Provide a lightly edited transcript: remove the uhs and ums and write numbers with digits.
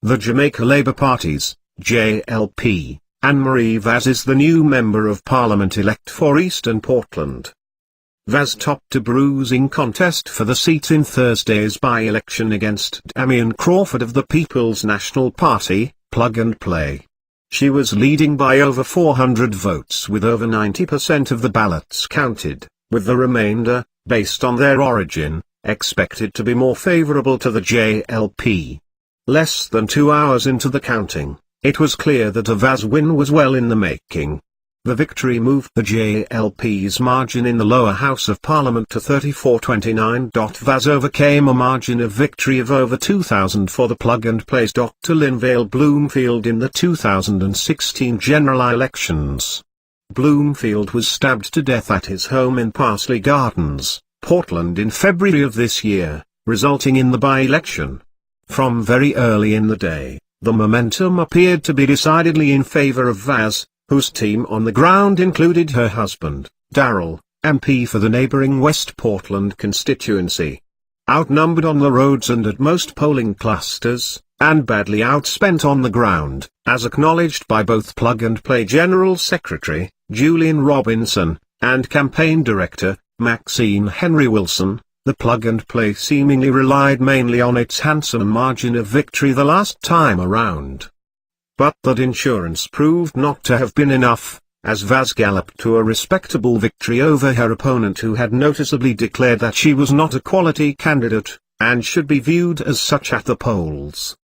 The Jamaica Labour Party's, JLP, Anne-Marie Vaz is the new Member of Parliament-elect for Eastern Portland. Vaz topped a bruising contest for the seat in Thursday's by-election against Damion Crawford of the People's National Party, Plug and Play. She was leading by over 400 votes with over 90% of the ballots counted, with the remainder, based on their origin, expected to be more favourable to the JLP. Less than 2 hours into the counting, it was clear that a Vaz win was well in the making. The victory moved the JLP's margin in the lower house of Parliament to 34-29. Vaz overcame a margin of victory of over 2,000 for the Plug and Play's Dr. Lynvale Bloomfield in the 2016 general elections. Bloomfield was stabbed to death at his home in Passley Gardens, Portland in February of this year, resulting in the by-election. From very early in the day, the momentum appeared to be decidedly in favour of Vaz, whose team on the ground included her husband, Darrell, MP for the neighbouring West Portland constituency. Outnumbered on the roads and at most polling clusters, and badly outspent on the ground, as acknowledged by both Plug and Play General Secretary, Julian Robinson, and Campaign Director, Maxine Henry Wilson, the Plug and Play seemingly relied mainly on its handsome margin of victory the last time around. But that insurance proved not to have been enough, as Vaz galloped to a respectable victory over her opponent, who had noticeably declared that she was not a quality candidate, and should be viewed as such at the polls.